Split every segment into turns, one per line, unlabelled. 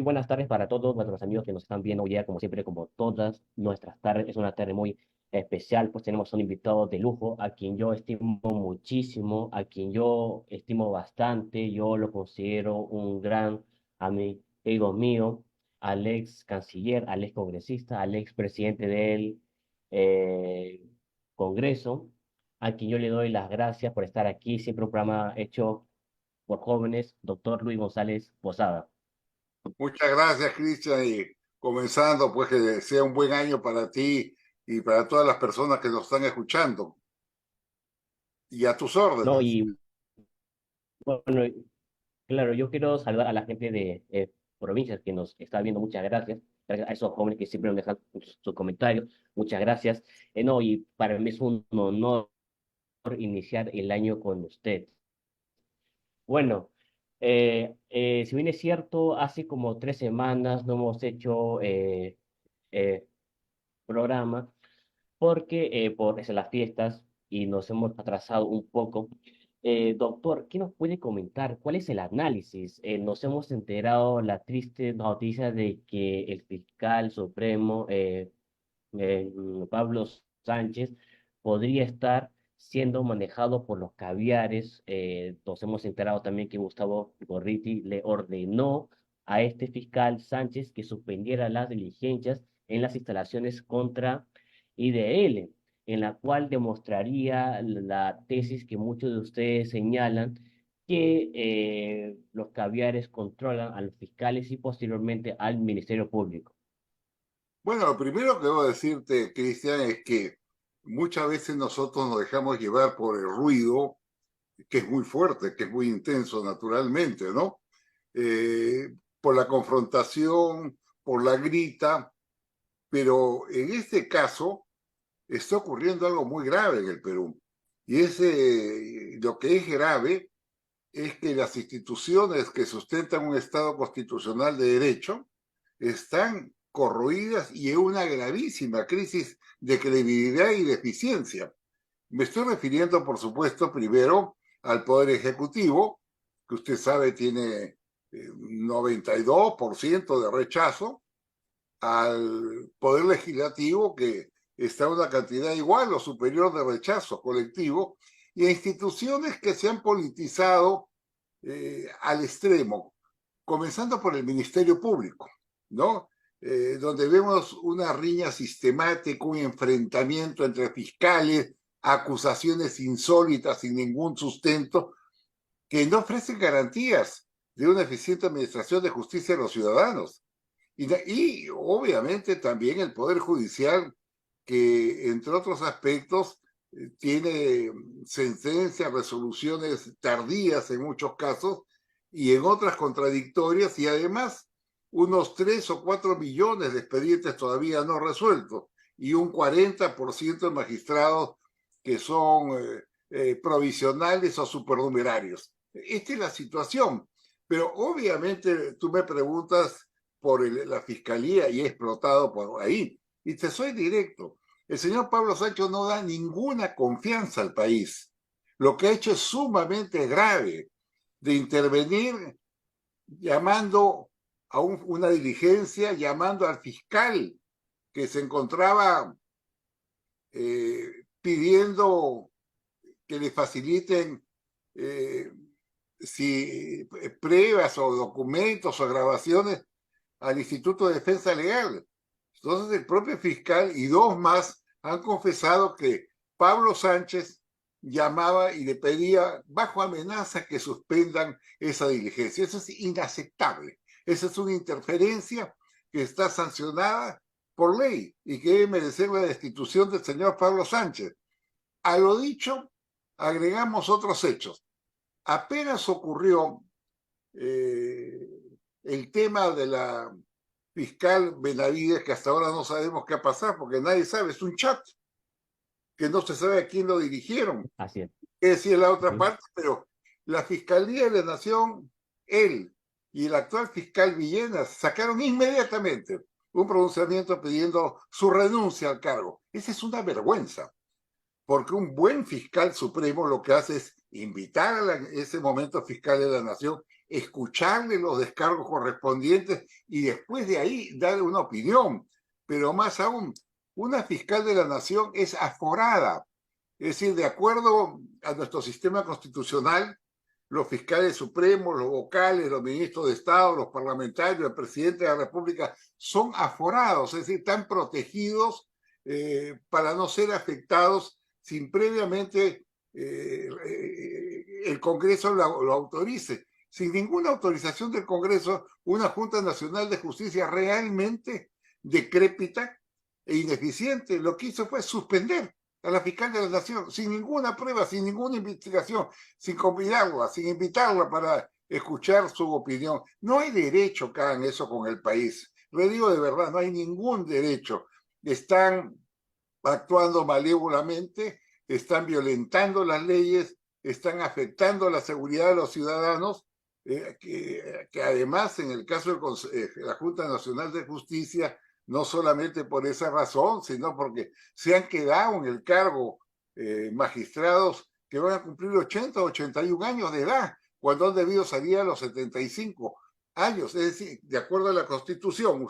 buenas tardes para todos nuestros amigos que nos están viendo hoy día, como siempre, como todas nuestras tardes. Es una tarde muy especial, pues tenemos un invitado de lujo a quien yo estimo muchísimo, a quien yo estimo bastante. Yo lo considero un gran amigo mío, al ex canciller, al ex congresista, al ex presidente del eh, Congreso, a quien yo le doy las gracias por estar aquí. Siempre un programa hecho por jóvenes, doctor Luis González Posada.
Muchas gracias, Cristian, y comenzando, pues que sea un buen año para ti y para todas las personas que nos están escuchando. Y a tus
No,
órdenes.
y bueno, claro, yo quiero saludar a la gente de provincias que nos está viendo. Muchas gracias. Gracias a esos jóvenes que siempre nos dejan sus comentarios. Muchas gracias. No, y para mí es un honor iniciar el año con usted. Bueno, si bien es cierto, hace como 3 semanas no hemos hecho eh, programa porque por eso, las fiestas y nos hemos atrasado un poco. Doctor, ¿qué nos puede comentar? ¿Cuál es el análisis? Nos hemos enterado la triste noticia de que el fiscal supremo, Pablo Sánchez, podría estar siendo manejado por los caviares. Nos hemos enterado también que Gustavo Gorriti le ordenó a este fiscal Sánchez que suspendiera las diligencias en las instalaciones contra IDL, en la cual demostraría la tesis que muchos de ustedes señalan, que los caviares controlan a los fiscales y posteriormente al Ministerio Público.
Bueno, lo primero que debo decirte, Cristian, es que muchas veces nosotros nos dejamos llevar por el ruido, que es muy fuerte, que es muy intenso naturalmente, ¿no? Por la confrontación, por la grita, pero en este caso está ocurriendo algo muy grave en el Perú. Y lo que es grave es que las instituciones que sustentan un Estado constitucional de derecho están corroídas y en una gravísima crisis de credibilidad y de eficiencia. Me estoy refiriendo, por supuesto, primero al Poder Ejecutivo, que usted sabe tiene 92% de rechazo, al Poder Legislativo, que está en una cantidad igual o superior de rechazo colectivo, y a instituciones que se han politizado al extremo, comenzando por el Ministerio Público, ¿no? Donde vemos una riña sistemática, un enfrentamiento entre fiscales, acusaciones insólitas sin ningún sustento, que no ofrecen garantías de una eficiente administración de justicia a los ciudadanos. Y obviamente también el Poder Judicial, que entre otros aspectos tiene sentencias, resoluciones tardías en muchos casos y en otras contradictorias, y además unos 3 o 4 millones de expedientes todavía no resueltos y un 40% de magistrados que son provisionales o supernumerarios. Esta es la situación, pero obviamente tú me preguntas por la fiscalía y he explotado por ahí. Y te soy directo, el señor Pablo Sánchez no da ninguna confianza al país. Lo que ha hecho es sumamente grave, de intervenir llamando a una diligencia, llamando al fiscal que se encontraba pidiendo que le faciliten eh, si pruebas o documentos o grabaciones al Instituto de Defensa Legal. Entonces el propio fiscal y dos más han confesado que Pablo Sánchez llamaba y le pedía bajo amenaza que suspendan esa diligencia. Eso es inaceptable. Esa es una interferencia que está sancionada por ley y que debe merecer la destitución del señor Pablo Sánchez. A lo dicho, agregamos otros hechos. Apenas ocurrió eh, el tema de la fiscal Benavides, que hasta ahora no sabemos qué ha pasado, porque nadie sabe, es un chat, que no se sabe a quién lo dirigieron,
Así es.
qué decir la otra
¿Sí?
parte, pero la Fiscalía de la Nación, él y el actual fiscal Villenas sacaron inmediatamente un pronunciamiento pidiendo su renuncia al cargo. Esa es una vergüenza, porque un buen fiscal supremo lo que hace es invitar a ese momento fiscal de la Nación escucharle los descargos correspondientes y después de ahí darle una opinión. Pero más aún, una fiscal de la nación es aforada. Es decir, de acuerdo a nuestro sistema constitucional, los fiscales supremos, los vocales, los ministros de Estado, los parlamentarios, el presidente de la República son aforados, es decir, están protegidos para no ser afectados sin previamente el Congreso lo autorice. Sin ninguna autorización del Congreso, una Junta Nacional de Justicia realmente decrépita e ineficiente lo que hizo fue suspender a la fiscal de la Nación sin ninguna prueba, sin ninguna investigación, sin convidarla, sin invitarla para escuchar su opinión. No hay derecho que hagan eso con el país. Le digo de verdad, no hay ningún derecho. Están actuando malévolamente, están violentando las leyes, están afectando la seguridad de los ciudadanos, que además en el caso de la Junta Nacional de Justicia, no solamente por esa razón, sino porque se han quedado en el cargo magistrados que van a cumplir 80 o 81 años de edad, cuando han debido salir a los 75 años, es decir, de acuerdo a la Constitución,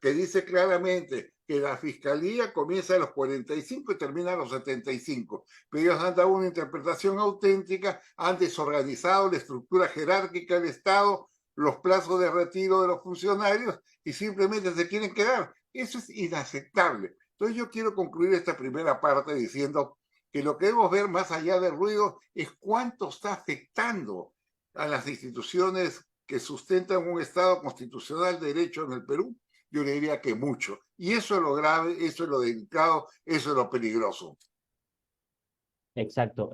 que dice claramente que la Fiscalía comienza a los 45 y termina a los 75, pero ellos han dado una interpretación auténtica, han desorganizado la estructura jerárquica del Estado, los plazos de retiro de los funcionarios y simplemente se quieren quedar. Eso es inaceptable. Entonces yo quiero concluir esta primera parte diciendo que lo que debemos ver más allá del ruido es cuánto está afectando a las instituciones que sustentan un Estado constitucional de derecho en el Perú. Yo le diría que mucho. Y eso es lo grave, eso es lo delicado, eso es lo peligroso.
Exacto.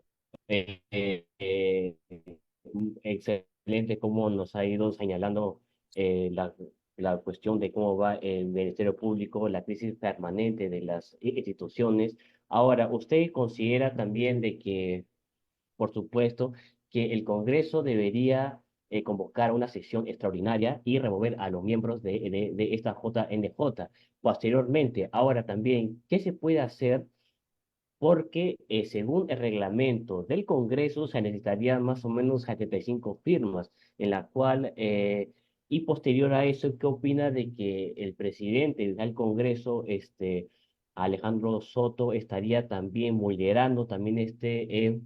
Excelente cómo nos ha ido señalando la cuestión de cómo va el Ministerio Público, la crisis permanente de las instituciones. Ahora, ¿usted considera también de que, por supuesto, que el Congreso debería convocar una sesión extraordinaria y remover a los miembros de esta JNJ? Posteriormente, ahora también, ¿qué se puede hacer? Porque según el reglamento del Congreso se necesitarían más o menos 75 firmas, en la cual, y posterior a eso, ¿qué opina de que el presidente del Congreso, Alejandro Soto, estaría también moderando también este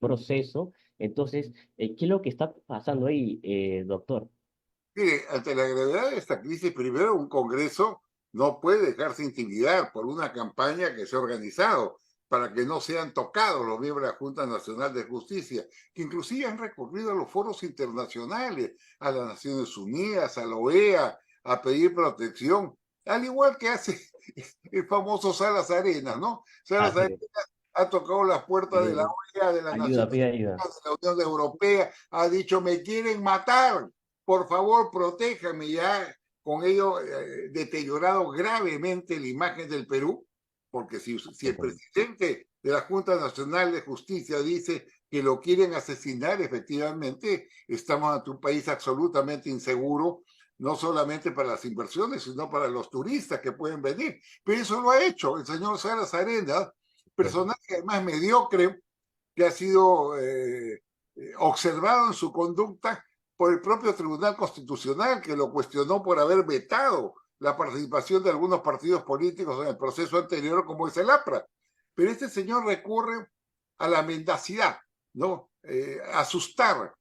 proceso? Entonces, ¿qué es lo que está pasando ahí, doctor?
Mire, ante la gravedad de esta crisis, primero un Congreso no puede dejarse intimidar por una campaña que se ha organizado para que no sean tocados los miembros de la Junta Nacional de Justicia, que inclusive han recurrido a los foros internacionales, a las Naciones Unidas, a la OEA, a pedir protección, al igual que hace el famoso Salas Arenas, ¿no? Salas
Así
Arenas
es.
ha tocado las puertas de la
Eh,
OEA, de las
ayuda,
Naciones
pide ayuda.
Unidas, de la Unión Europea, ha dicho, me quieren matar, por favor, protéjame. Ya con ello deteriorado gravemente la imagen del Perú, porque si el
Ujú.
presidente de la Junta Nacional de Justicia dice que lo quieren asesinar, efectivamente, estamos ante un país absolutamente inseguro, no solamente para las inversiones, sino para los turistas que pueden venir. Pero eso lo ha hecho el señor Salas Arenas, personaje además mediocre, que ha sido observado en su conducta por el propio Tribunal Constitucional, que lo cuestionó por haber vetado la participación de algunos partidos políticos en el proceso anterior, como es el APRA. Pero este señor recurre a la mendacidad, ¿no? Asustar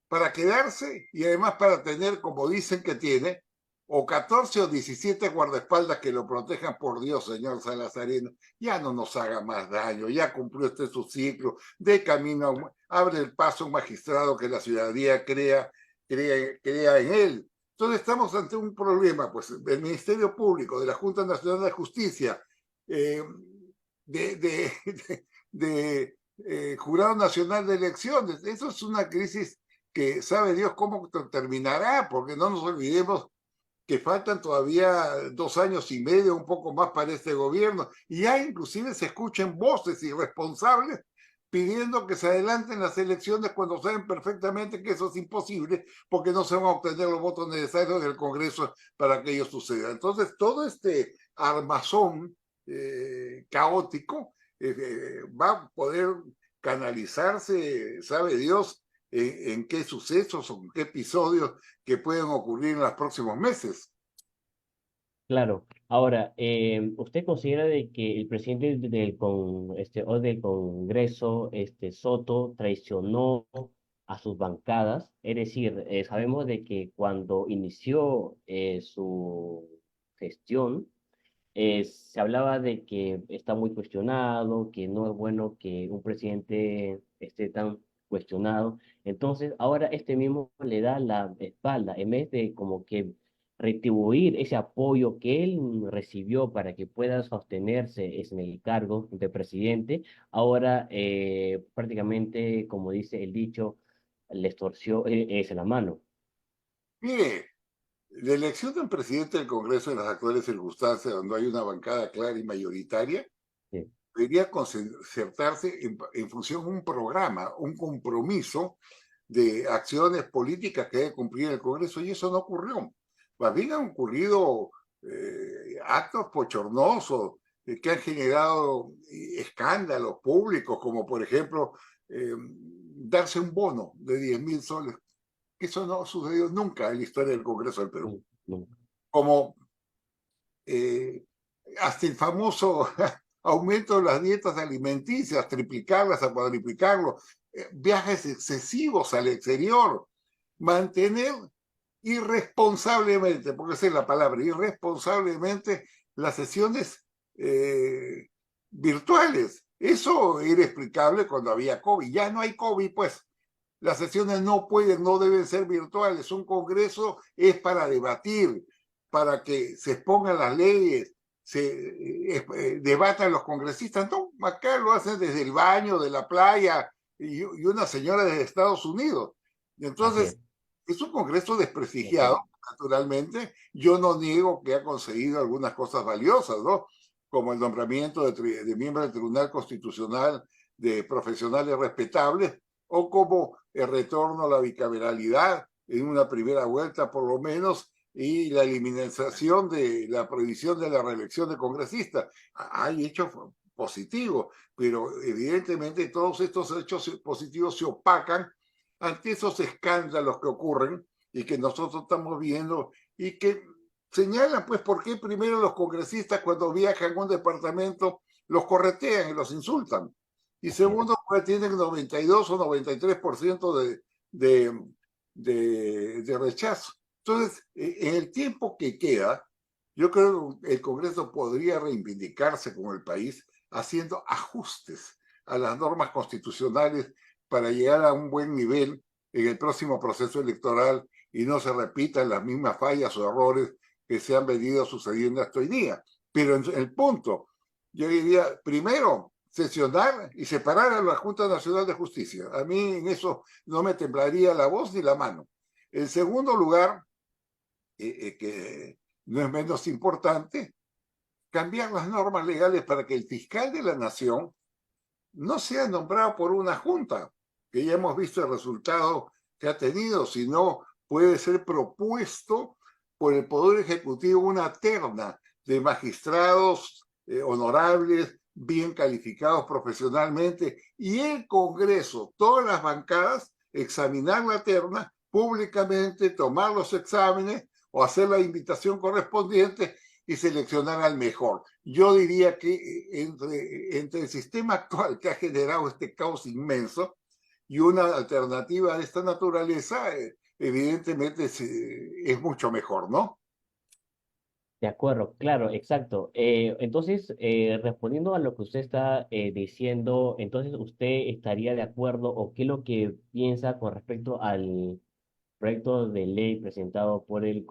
para quedarse y además para tener, como dicen que tiene, o 14 o 17 guardaespaldas que lo protejan. Por Dios, señor Salazarino, ya no nos haga más daño, ya cumplió este su ciclo, de camino, abre el paso a un magistrado que la ciudadanía crea en él. Entonces estamos ante un problema, pues el Ministerio Público, de la Junta Nacional de Justicia, eh, de, de, Jurado Nacional de Elecciones. Eso es una crisis que sabe Dios cómo terminará, porque no nos olvidemos que faltan todavía 2 años y medio, un poco más para este gobierno, y ya inclusive se escuchan voces irresponsables pidiendo que se adelanten las elecciones cuando saben perfectamente que eso es imposible, porque no se van a obtener los votos necesarios del Congreso para que ello suceda. Entonces, todo este armazón caótico va a poder canalizarse, sabe Dios, en qué sucesos o en qué episodios que pueden ocurrir en los próximos meses.
Claro. Ahora, ¿usted considera de que el presidente o del Congreso, Soto, traicionó a sus bancadas? Es decir, sabemos de que cuando inició su gestión, se hablaba de que está muy cuestionado, que no es bueno que un presidente esté tan cuestionado. Entonces, ahora este mismo le da la espalda, en vez de como que retribuir ese apoyo que él recibió para que pueda sostenerse en el cargo de presidente, ahora prácticamente, como dice el dicho, le torció es la mano.
Mire, la elección de un presidente del Congreso en las actuales circunstancias, donde hay una bancada clara y mayoritaria,
Sí,
debería concertarse en función de un programa, un compromiso de acciones políticas que debe cumplir el Congreso, y eso no ocurrió. Más bien han ocurrido actos pochornosos que han generado escándalos públicos, como por ejemplo darse un bono de 10.000 soles, que eso no sucedió nunca en la historia del Congreso del Perú.
no, no,
Como eh, hasta el famoso aumento de las dietas alimenticias, triplicarlas a cuadriplicarlo, viajes excesivos al exterior, mantener irresponsablemente, porque esa es la palabra, irresponsablemente las sesiones eh, virtuales. Eso era explicable cuando había COVID. Ya no hay COVID, pues. Las sesiones no pueden, no deben ser virtuales. Un congreso es para debatir, para que se expongan las leyes, debatan los congresistas. No, acá lo hacen desde el baño, de la playa, y una señora desde Estados Unidos.
así es.
Entonces, es un congreso
De
desprestigiado,
acuerdo.
naturalmente. Yo no niego que ha conseguido algunas cosas valiosas, ¿no? Como el nombramiento de miembros del Tribunal Constitucional de profesionales respetables, o como el retorno a la bicameralidad en una primera vuelta por lo menos, y la eliminación de la prohibición de la reelección de congresistas. Hay hechos positivos, pero evidentemente todos estos hechos positivos se opacan ante esos escándalos que ocurren y que nosotros estamos viendo y que señalan pues por qué primero los congresistas cuando viajan a un departamento los corretean y los insultan. Y
Así es.
segundo, pues tienen 92 o 93% de, de rechazo. Entonces, en el tiempo que queda, yo creo que el Congreso podría reivindicarse con el país haciendo ajustes a las normas constitucionales para llegar a un buen nivel en el próximo proceso electoral y no se repitan las mismas fallas o errores que se han venido sucediendo hasta hoy día. Pero en el punto, yo diría, primero, sesionar y separar a la Junta Nacional de Justicia. A mí en eso no me temblaría la voz ni la mano. En segundo lugar, que no es menos importante, cambiar las normas legales para que el fiscal de la nación no sea nombrado por una junta, que ya hemos visto el resultado que ha tenido, sino puede ser propuesto por el Poder Ejecutivo una terna de magistrados honorables, bien calificados profesionalmente, y el Congreso, todas las bancadas, examinar la terna públicamente, tomar los exámenes o hacer la invitación correspondiente y seleccionar al mejor. Yo diría que entre el sistema actual que ha generado este caos inmenso y una alternativa de esta naturaleza, evidentemente es mucho mejor, ¿no?
De acuerdo, claro, exacto. Entonces, respondiendo a lo que usted está diciendo, entonces usted estaría de acuerdo o qué es lo que piensa con respecto al proyecto de ley presentado por el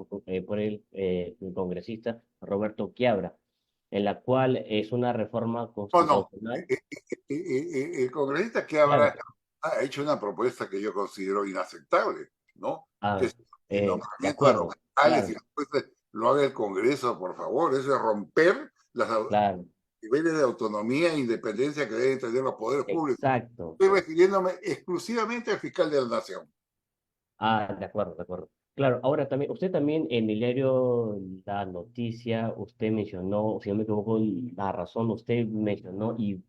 congresista Roberto Quiabra, en la cual es una reforma
No, no.
constitucional.
El congresista que habrá
Claro,
ha hecho una propuesta que yo considero inaceptable, ¿no? Que
ah,
es el
de
nombramiento de los
acuerdo,
fiscales y
claro,
después lo haga el Congreso, por favor. Eso es romper los
claro,
niveles de autonomía e independencia que deben tener los poderes públicos.
exacto.
Estoy refiriéndome exclusivamente al fiscal de la nación.
Ah, de acuerdo, de acuerdo. Claro, ahora también, usted también en el diario La Noticia, usted mencionó, si no me equivoco, la razón, usted mencionó y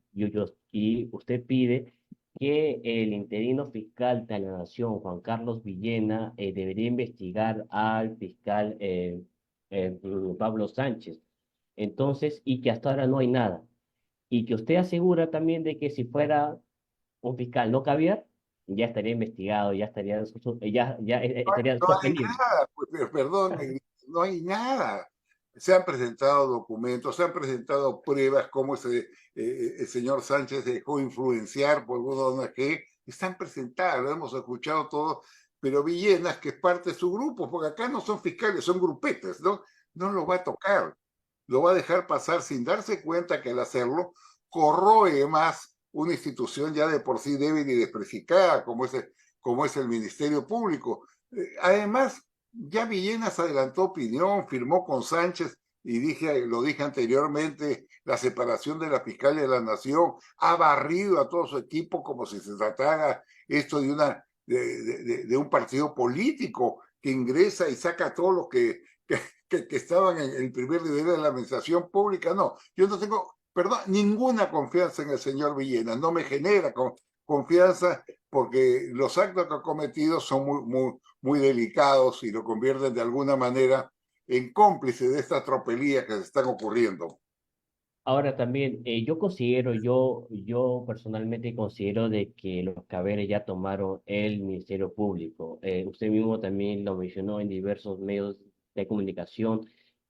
usted pide que el interino fiscal de la Nación, Juan Carlos Villena, debería investigar al fiscal Pablo Sánchez. Entonces, y que hasta ahora no hay nada. Y que usted asegura también de que si fuera un fiscal no caviar, ya estaría investigado, ya estaría, estaría
No hay
suspendido.
nada, pues, perdón, no hay nada. Se han presentado documentos, se han presentado pruebas como el señor Sánchez dejó influenciar por una ONG, están presentadas, lo hemos escuchado todo, pero Villenas, que es parte de su grupo, porque acá no son fiscales, son grupetes, ¿no? No lo va a tocar, lo va a dejar pasar sin darse cuenta que al hacerlo corroe más una institución ya de por sí débil y despreficada como es el Ministerio Público. Además, ya Villenas adelantó opinión, firmó con Sánchez y lo dije anteriormente, la separación de la Fiscalía de la Nación, ha barrido a todo su equipo como si se tratara esto de un partido político que ingresa y saca a todos los que estaban en el primer nivel de la administración pública. No, yo no tengo, perdón, ninguna confianza en el señor Villenas, no me genera confianza porque los actos que ha cometido son muy delicados y lo convierten de alguna manera en cómplice de esta tropelía que se están ocurriendo.
Ahora también, yo personalmente considero de que los Caberes ya tomaron el Ministerio Público. Usted mismo también lo mencionó en diversos medios de comunicación,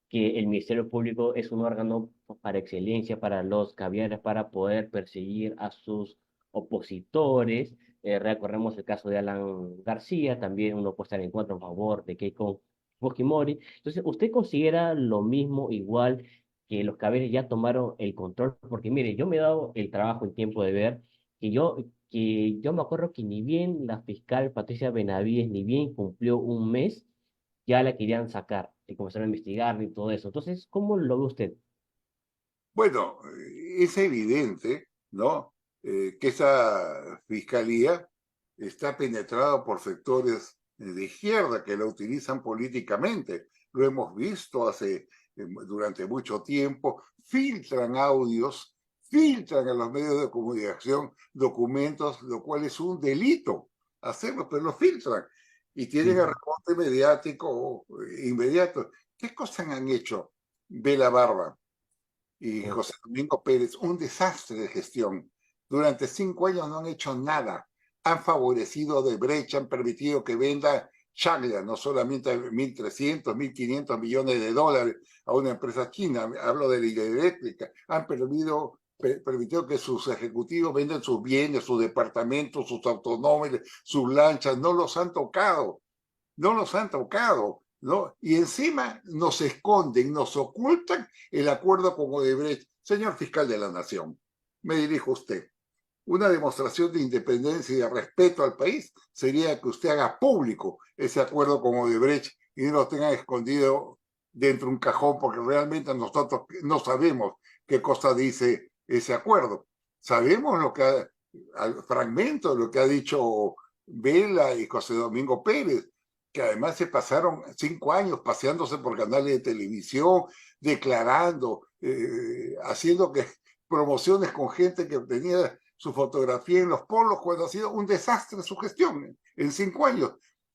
que el Ministerio Público es un órgano para excelencia para los caviares para poder perseguir a sus opositores. Recordemos el caso de Alan García, también uno puede estar en contra, en favor de Keiko Fujimori. Entonces, ¿usted considera lo mismo igual que los caberes ya tomaron el control? Porque mire, yo me he dado el trabajo en tiempo de ver que yo me acuerdo que ni bien la fiscal Patricia Benavides, ni bien cumplió un mes, ya la querían sacar y comenzaron a investigar y todo eso. Entonces, ¿cómo lo ve usted?
Bueno, es evidente, ¿no? Que esa fiscalía está penetrada por sectores de izquierda que la utilizan políticamente. Lo hemos visto durante mucho tiempo. Filtran audios, filtran a los medios de comunicación documentos, lo cual es un delito hacerlo, pero lo filtran y tienen el
Sí,
reporte mediático inmediato. ¿Qué cosas han hecho Bela Barba y
sí,
José Domingo Pérez? Un desastre de gestión. Durante 5 años no han hecho nada. Han favorecido de brecha, han permitido que venda Chaglia, no solamente 1.300, 1.500 millones de dólares a una empresa china, hablo de la hidroeléctrica, han permitido que sus ejecutivos vendan sus bienes, sus departamentos, sus automóviles, sus lanchas, no los han tocado, no los han tocado, ¿no? Y encima nos esconden, nos ocultan el acuerdo con Odebrecht. Señor fiscal de la Nación, me dirijo a usted. Una demostración de independencia y de respeto al país sería que usted haga público ese acuerdo con Odebrecht y no lo tenga escondido dentro de un cajón, porque realmente nosotros no sabemos qué cosa dice ese acuerdo. Sabemos al fragmento de lo que ha dicho Vela y José Domingo Pérez, que además se pasaron 5 años paseándose por canales de televisión, declarando, haciendo promociones con gente que tenía su fotografía en los polos, cuando ha sido un desastre su gestión en 5 años,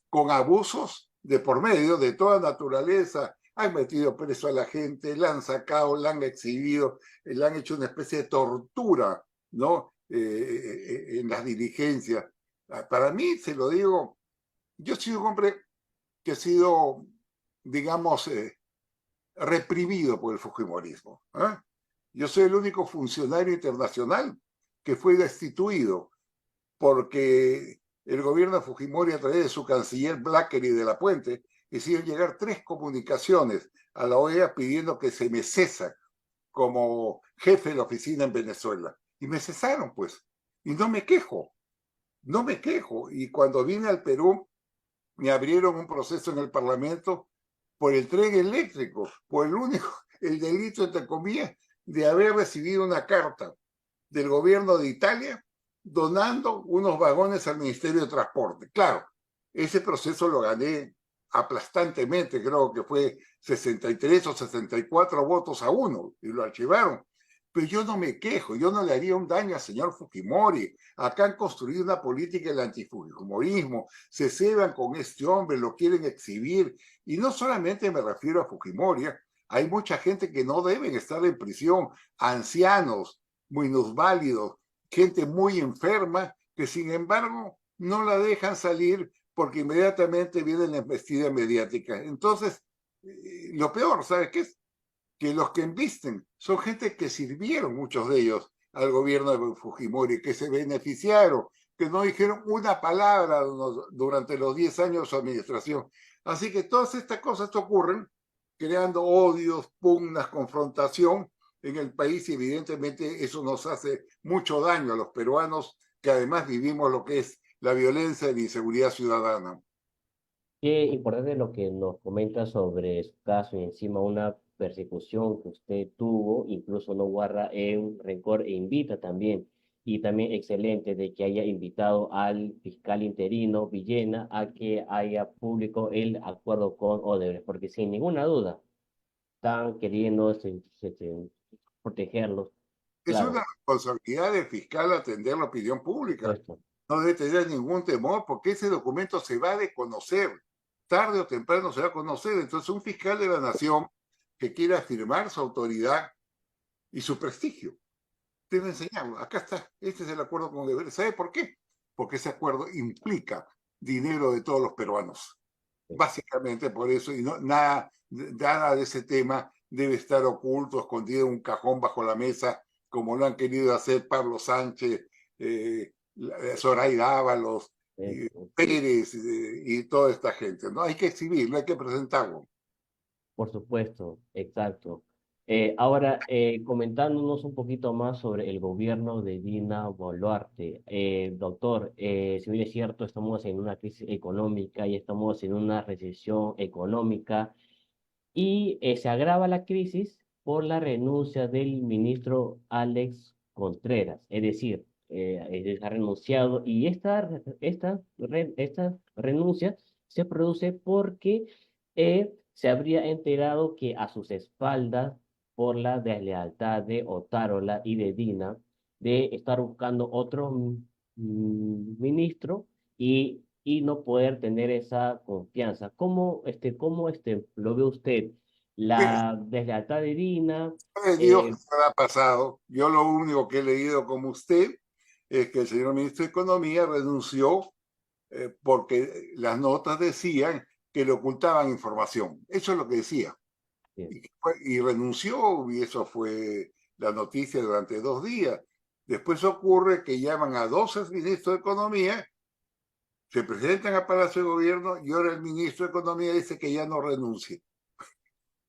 con abusos de por medio de toda naturaleza. Han metido preso a la gente, la han sacado, la han exhibido, le han hecho una especie de tortura, ¿no? En las diligencias. Para mí, se lo digo, yo he sido un hombre que ha sido, digamos, reprimido por el Fujimorismo. ¿Eh? Yo soy el único funcionario internacional que fue destituido porque el gobierno de Fujimori, a través de su canciller Blacker y de la Puente, hicieron llegar 3 comunicaciones a la OEA pidiendo que se me cesa como jefe de la oficina en Venezuela. Y me cesaron, pues. Y no me quejo, no me quejo. Y cuando vine al Perú, me abrieron un proceso en el Parlamento por el tren eléctrico, por el delito, entre comillas, de haber recibido una carta del gobierno de Italia donando unos vagones al Ministerio de Transporte. Claro, ese proceso lo gané aplastantemente, creo que fue 63 o 64 votos a 1, y lo archivaron. Pero yo no me quejo, yo no le haría un daño al señor Fujimori. Acá han construido una política del antifujimorismo, se ceban con este hombre, lo quieren exhibir. Y no solamente me refiero a Fujimori, hay mucha gente que no deben estar en prisión, ancianos, minusválidos, gente muy enferma, que sin embargo no la dejan salir porque inmediatamente viene la embestida mediática. Entonces, lo peor, ¿sabes qué es? Que los que embisten son gente que sirvieron, muchos de ellos, al gobierno de Fujimori, que se beneficiaron, que no dijeron una palabra durante los 10 años de su administración. Así que todas estas cosas ocurren creando odios, pugnas, confrontación en el país y evidentemente eso nos hace mucho daño a los peruanos que además vivimos lo que es la violencia y la inseguridad ciudadana.
Qué importante lo que nos comenta sobre su caso y encima una persecución que usted tuvo, incluso no guarda un rencor e invita también. Y también excelente de que haya invitado al fiscal interino Villena a que haya público el acuerdo con Odebrecht, porque sin ninguna duda están queriendo protegerlos.
Es
Claro,
una responsabilidad del fiscal atender la opinión
por
pública.
supuesto.
No debe tener ningún temor porque ese documento se va a conocer. Tarde o temprano se va a conocer. Entonces, un fiscal de la nación que quiera afirmar su autoridad y su prestigio debe enseñarlo. Acá está, este es el acuerdo con deber. ¿Sabe por qué? Porque ese acuerdo implica dinero de todos los peruanos. Básicamente por eso, y no, nada de ese tema debe estar oculto, escondido en un cajón bajo la mesa, como lo han querido hacer Pablo Sánchez, Zoraida Ábalos, Pérez y toda esta gente. ¿No? Hay que exhibirlo, hay que presentarlo.
Por supuesto, exacto. Ahora, comentándonos un poquito más sobre el gobierno de Dina Boluarte. Doctor, si bien es cierto, estamos en una crisis económica y estamos en una recesión económica y se agrava la crisis por la renuncia del ministro Alex Contreras. Es decir, él ha renunciado y esta renuncia se produce porque se habría enterado que a sus espaldas, por la deslealtad de Otárola y de Dina, de estar buscando otro ministro y no poder tener esa confianza. ¿Cómo lo ve usted?
Mire,
La deslealtad de Dina,
sabe Dios
eh,
qué ha pasado. Yo lo único que he leído como usted es que el señor ministro de Economía renunció porque las notas decían que le ocultaban información. Eso es lo que decía.
bien,
Y renunció, y eso fue la noticia durante 2 días. Después ocurre que llaman a 12 ministros de Economía, se presentan al Palacio de Gobierno y ahora el ministro de Economía dice que ya no renuncie.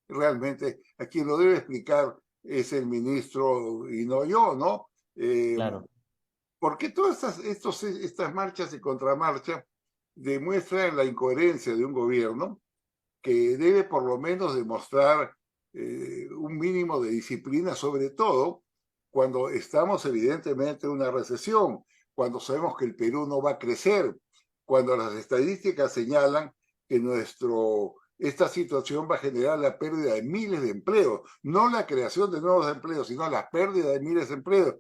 Realmente, a quien lo debe explicar es el ministro y no yo, ¿no? Eh,
claro,
porque todas estas marchas y contramarchas demuestran la incoherencia de un gobierno que debe por lo menos demostrar un mínimo de disciplina, sobre todo cuando estamos evidentemente en una recesión, cuando sabemos que el Perú no va a crecer, cuando las estadísticas señalan que esta situación va a generar la pérdida de miles de empleos, no la creación de nuevos empleos, sino la pérdida de miles de empleos.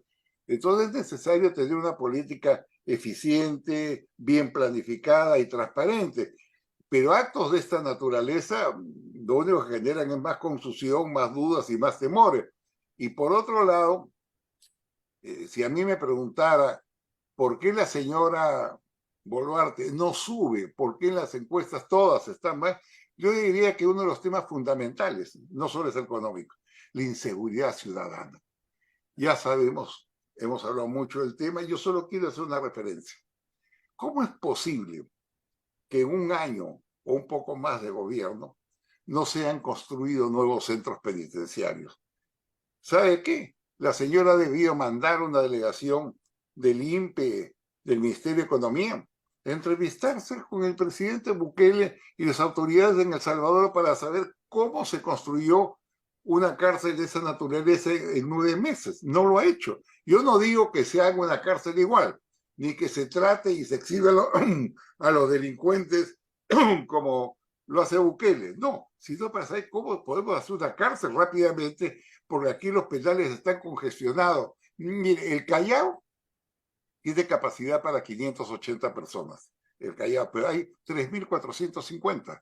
Entonces es necesario tener una política eficiente, bien planificada y transparente. Pero actos de esta naturaleza lo único que generan es más confusión, más dudas y más temores. Y por otro lado, si a mí me preguntara por qué la señora Boluarte no sube, por qué en las encuestas todas están más, yo diría que uno de los temas fundamentales, no solo es económico, la inseguridad ciudadana. Ya sabemos, hemos hablado mucho del tema, y yo solo quiero hacer una referencia. ¿Cómo es posible que en un año o un poco más de gobierno no se han construido nuevos centros penitenciarios? ¿Sabe qué? La señora debió mandar una delegación del INPE, del Ministerio de Economía, a entrevistarse con el presidente Bukele y las autoridades en El Salvador para saber cómo se construyó una cárcel de esa naturaleza en 9 meses. No lo ha hecho. Yo no digo que se haga una cárcel igual, ni que se trate y se exhiba a los delincuentes como lo hace Bukele. No, sino para saber cómo podemos hacer una cárcel rápidamente porque aquí los penales están congestionados. Mire, el Callao tiene capacidad para 580 personas, el Callao, pero hay 3.450.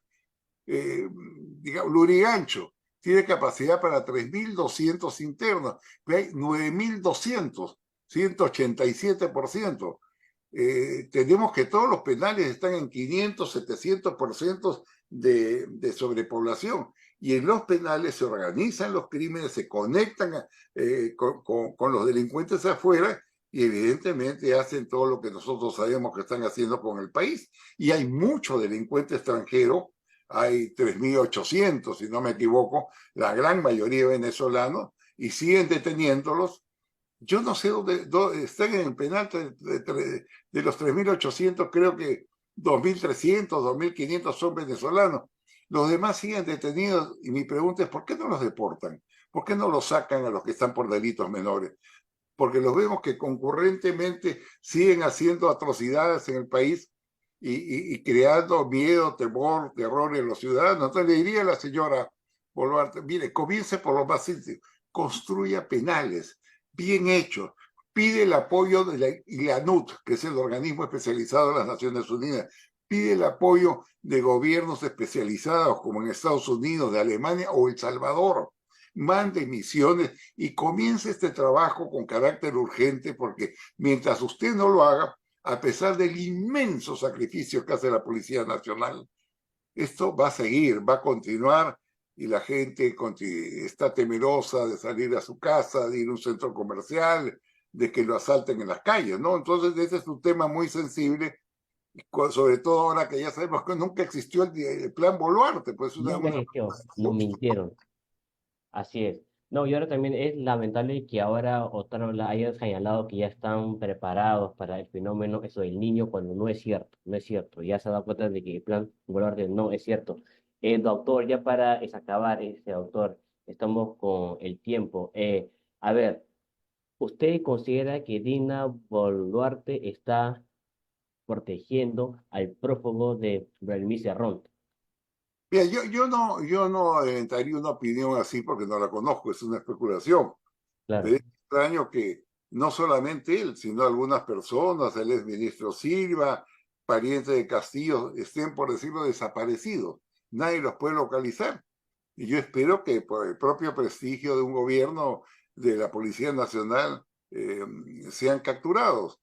Digamos, Lurigancho tiene capacidad para 3.200 internos, pero hay 9.200, 187%. Tenemos que todos los penales están en 500, 700% de sobrepoblación. Y en los penales se organizan los crímenes, se conectan con los delincuentes afuera y evidentemente hacen todo lo que nosotros sabemos que están haciendo con el país. Y hay mucho delincuente extranjero, hay 3.800, si no me equivoco, la gran mayoría venezolanos, y siguen deteniéndolos. Yo no sé dónde están en el penal de los 3.800, creo que 2.300, 2.500 son venezolanos. Los demás siguen detenidos y mi pregunta es, ¿por qué no los deportan? ¿Por qué no los sacan a los que están por delitos menores? Porque los vemos que concurrentemente siguen haciendo atrocidades en el país y creando miedo, temor, terror en los ciudadanos. Entonces le diría a la señora Boluarte, mire, comience por lo más sencillo, construya penales bien hechos, pide el apoyo de la ILANUT, que es el organismo especializado de las Naciones Unidas, pide el apoyo de gobiernos especializados como en Estados Unidos, de Alemania o El Salvador, mande misiones y comience este trabajo con carácter urgente, porque mientras usted no lo haga, a pesar del inmenso sacrificio que hace la Policía Nacional, esto va a seguir, va a continuar y la gente está temerosa de salir a su casa, de ir a un centro comercial, de que lo asalten en las calles, ¿no? Entonces ese es un tema muy sensible, sobre todo ahora que ya sabemos que nunca existió el plan Boluarte, pues
Nunca existió, nos mintieron. Así es. No, y ahora también es lamentable que ahora Otárola haya señalado que ya están preparados para el fenómeno, eso del niño, cuando no es cierto, no es cierto. Ya se ha dado cuenta de que el plan Boluarte no es cierto. Doctor, ya para acabar, doctor, estamos con el tiempo. A ver, ¿usted considera que Dina Boluarte está protegiendo al prófugo de Berenice Cerrón?
Mira, yo no aventaría una opinión así porque no la conozco, es una especulación.
Claro,
Pero es extraño que no solamente él, sino algunas personas, el exministro Silva, parientes de Castillo, estén, por decirlo, desaparecidos. Nadie los puede localizar. Y yo espero que por el propio prestigio de un gobierno, de la Policía Nacional, sean capturados.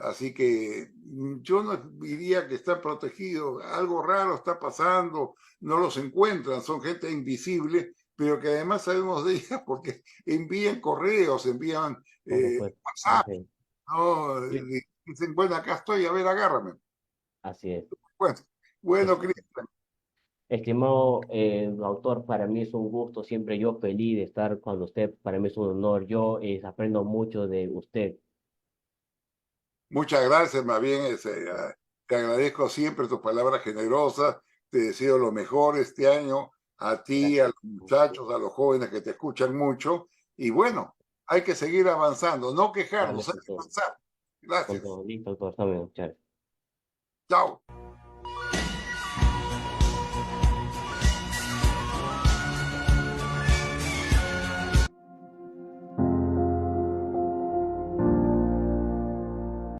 Así que yo no diría que están protegidos. Algo raro está pasando, no los encuentran, son gente invisible, pero que además sabemos de ellas porque envían correos, envían
por supuesto.
WhatsApp,
Así
¿no?
es.
Dicen, bueno, acá estoy, a ver, agárrame.
Así es.
Bueno, bueno,
Es-
Cristian,
Estimado autor, para mí es un gusto, siempre yo feliz de estar con usted, para mí es un honor, yo aprendo mucho de usted.
muchas gracias, más bien, te agradezco siempre tus palabras generosas, te deseo lo mejor este año, a ti, a
Gracias.
los muchachos, a los jóvenes que te escuchan mucho, y bueno, hay que seguir avanzando, no
Dale
quejarnos, hay
con
que
todo,
avanzar.
con
Gracias.
todo, listo, doctor, muchas gracias.
Chao.